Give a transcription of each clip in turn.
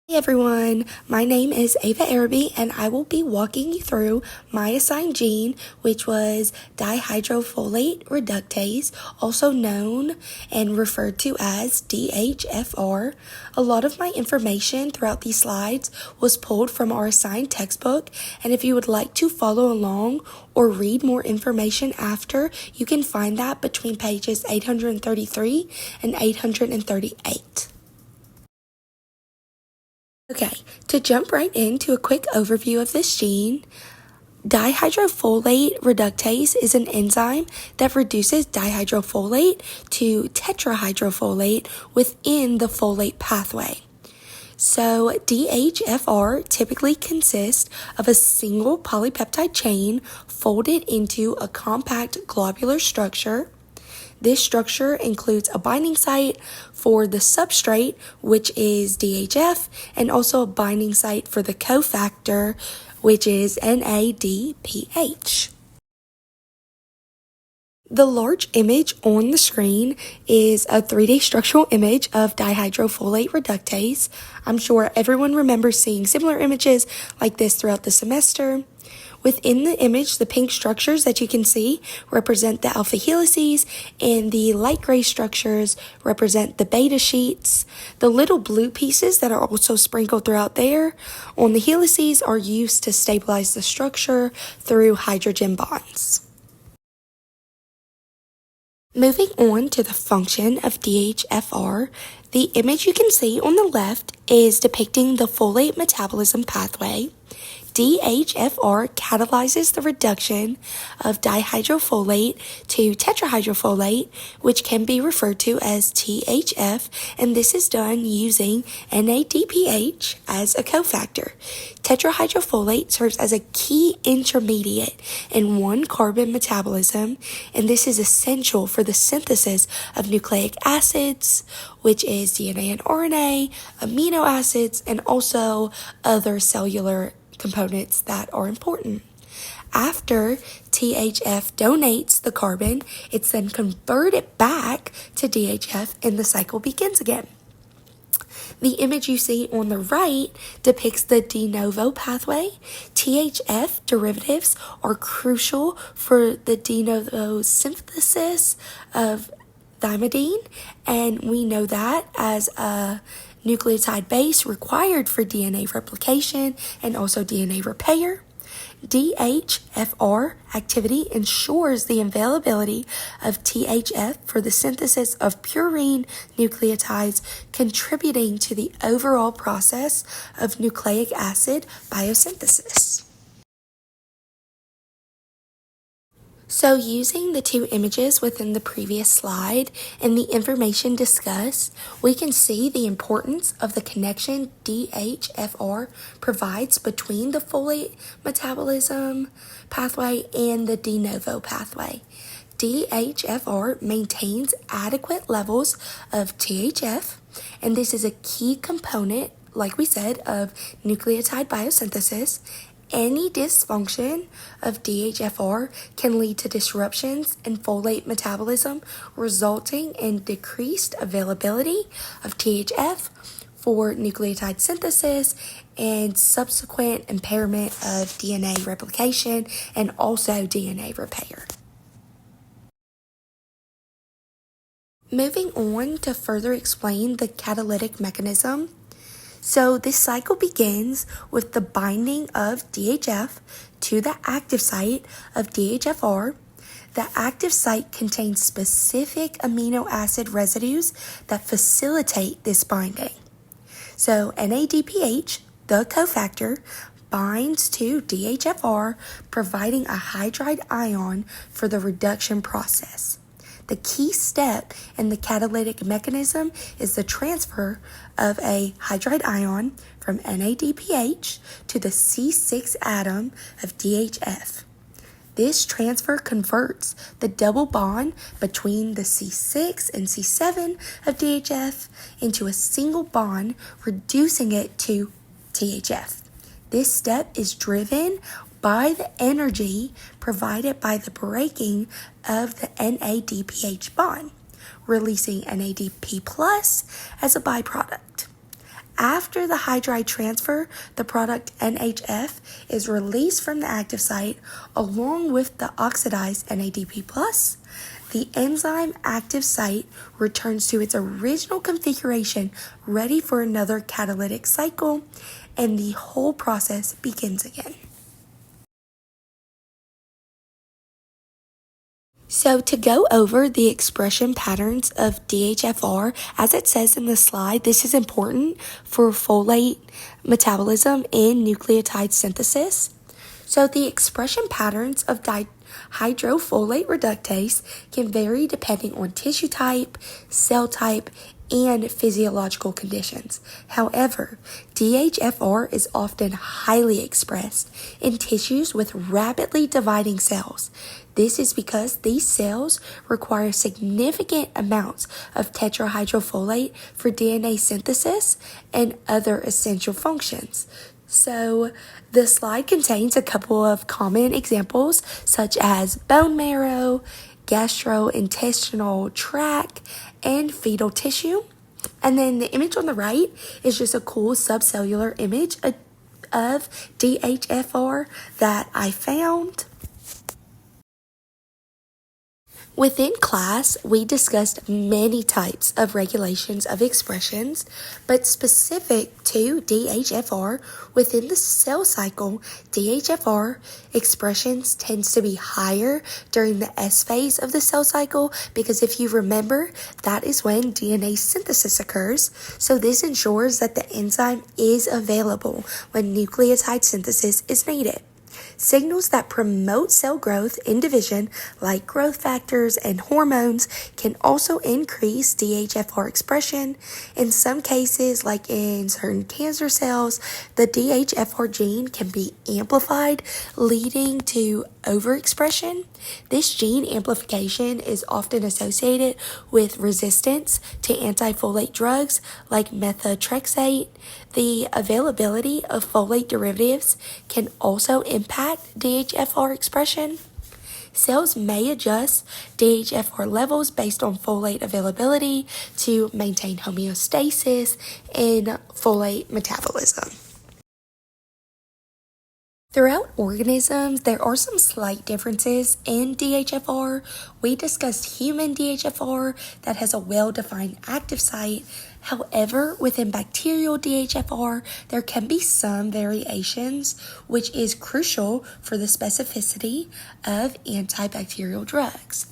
Hey everyone, my name is Ava Araby and I will be walking you through my assigned gene, which was dihydrofolate reductase, also known and referred to as DHFR. A lot of my information throughout these slides was pulled from our assigned textbook, and if you would like to follow along or read more information after, you can find that between pages 833 and 838. Okay, to jump right into a quick overview of this gene, dihydrofolate reductase is an enzyme that reduces dihydrofolate to tetrahydrofolate within the folate pathway. So DHFR typically consists of a single polypeptide chain folded into a compact globular structure. This structure includes a binding site for the substrate, which is DHF, and also a binding site for the cofactor, which is NADPH. The large image on the screen is a 3D structural image of dihydrofolate reductase. I'm sure everyone remembers seeing similar images like this throughout the semester. Within the image, the pink structures that you can see represent the alpha helices, and the light gray structures represent the beta sheets. The little blue pieces that are also sprinkled throughout there on the helices are used to stabilize the structure through hydrogen bonds. Moving on to the function of DHFR, the image you can see on the left is depicting the folate metabolism pathway. DHFR catalyzes the reduction of dihydrofolate to tetrahydrofolate, which can be referred to as THF, and this is done using NADPH as a cofactor. Tetrahydrofolate serves as a key intermediate in one-carbon metabolism, and this is essential for the synthesis of nucleic acids, which is DNA and RNA, amino acids, and also other cellular components that are important. After THF donates the carbon, it's then converted back to DHF and the cycle begins again. The image you see on the right depicts the de novo pathway. THF derivatives are crucial for the de novo synthesis of thymidine, and we know that as a nucleotide base required for DNA replication and also DNA repair. DHFR activity ensures the availability of THF for the synthesis of purine nucleotides, contributing to the overall process of nucleic acid biosynthesis. So using the two images within the previous slide and the information discussed, we can see the importance of the connection DHFR provides between the folate metabolism pathway and the de novo pathway. DHFR maintains adequate levels of THF, and this is a key component, like we said, of nucleotide biosynthesis. Any dysfunction of DHFR can lead to disruptions in folate metabolism, resulting in decreased availability of THF for nucleotide synthesis and subsequent impairment of DNA replication and also DNA repair. Moving on to further explain the catalytic mechanism. So this cycle begins with the binding of DHF to the active site of DHFR. The active site contains specific amino acid residues that facilitate this binding. So NADPH, the cofactor, binds to DHFR, providing a hydride ion for the reduction process. The key step in the catalytic mechanism is the transfer of a hydride ion from NADPH to the C6 atom of DHF. This transfer converts the double bond between the C6 and C7 of DHF into a single bond, reducing it to THF. This step is driven by the energy provided by the breaking of the NADPH bond, releasing NADP plus as a byproduct. After the hydride transfer, the product NHF is released from the active site along with the oxidized NADP+. The enzyme active site returns to its original configuration, ready for another catalytic cycle, and the whole process begins again. So to go over the expression patterns of DHFR, as it says in the slide, this is important for folate metabolism in nucleotide synthesis. So the expression patterns of hydrofolate reductase can vary depending on tissue type, cell type, and physiological conditions. However, DHFR is often highly expressed in tissues with rapidly dividing cells. This is because these cells require significant amounts of tetrahydrofolate for DNA synthesis and other essential functions. So the slide contains a couple of common examples such as bone marrow, gastrointestinal tract, and fetal tissue. And then the image on the right is just a cool subcellular image of DHFR that I found. Within class, we discussed many types of regulations of expressions, but specific to DHFR, within the cell cycle, DHFR expressions tends to be higher during the S phase of the cell cycle because if you remember, that is when DNA synthesis occurs. So this ensures that the enzyme is available when nucleotide synthesis is needed. Signals that promote cell growth and division, like growth factors and hormones, can also increase DHFR expression. In some cases, like in certain cancer cells, the DHFR gene can be amplified, leading to overexpression. This gene amplification is often associated with resistance to antifolate drugs like methotrexate. The availability of folate derivatives can also impact DHFR expression. Cells may adjust DHFR levels based on folate availability to maintain homeostasis in folate metabolism. Throughout organisms, there are some slight differences in DHFR. We discussed human DHFR that has a well-defined active site. However, within bacterial DHFR, there can be some variations, which is crucial for the specificity of antibacterial drugs.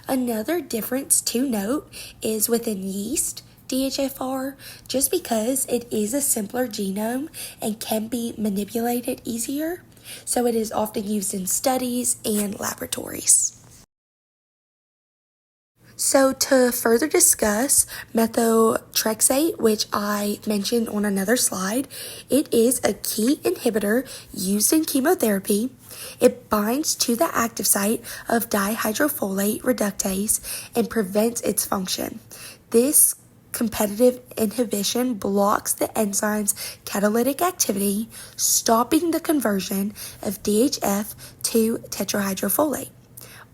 Another difference to note is within yeast DHFR, just because it is a simpler genome and can be manipulated easier, so it is often used in studies and laboratories. So to further discuss methotrexate, which I mentioned on another slide, it is a key inhibitor used in chemotherapy. It binds to the active site of dihydrofolate reductase and prevents its function. This competitive inhibition blocks the enzyme's catalytic activity, stopping the conversion of DHF to tetrahydrofolate.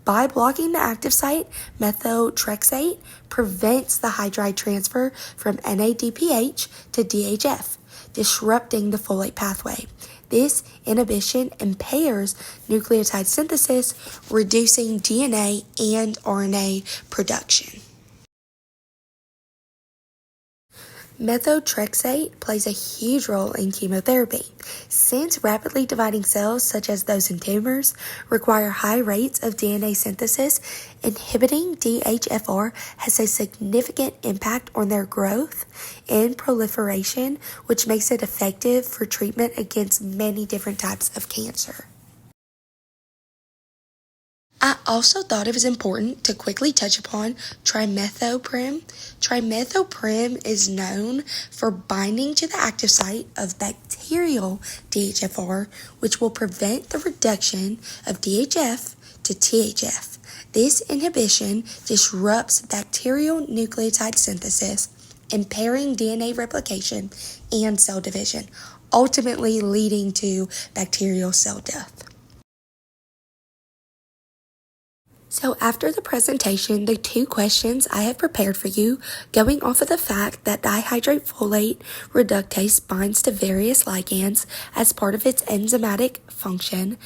By blocking the active site, methotrexate prevents the hydride transfer from NADPH to DHF, disrupting the folate pathway. This inhibition impairs nucleotide synthesis, reducing DNA and RNA production. Methotrexate plays a huge role in chemotherapy, since rapidly dividing cells, such as those in tumors, require high rates of DNA synthesis. Inhibiting DHFR has a significant impact on their growth and proliferation, which makes it effective for treatment against many different types of cancer. I also thought it was important to quickly touch upon trimethoprim. Trimethoprim is known for binding to the active site of bacterial DHFR, which will prevent the reduction of DHF to THF. This inhibition disrupts bacterial nucleotide synthesis, impairing DNA replication and cell division, ultimately leading to bacterial cell death. So after the presentation, the two questions I have prepared for you, going off of the fact that dihydrate folate reductase binds to various ligands as part of its enzymatic function.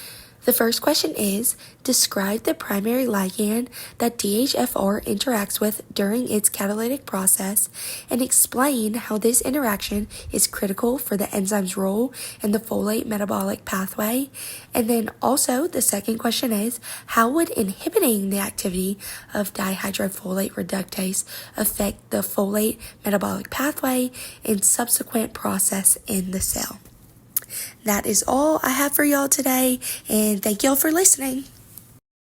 The first question is, describe the primary ligand that DHFR interacts with during its catalytic process and explain how this interaction is critical for the enzyme's role in the folate metabolic pathway. And then also the second question is, how would inhibiting the activity of dihydrofolate reductase affect the folate metabolic pathway and subsequent process in the cell? That is all I have for y'all today, and thank y'all for listening.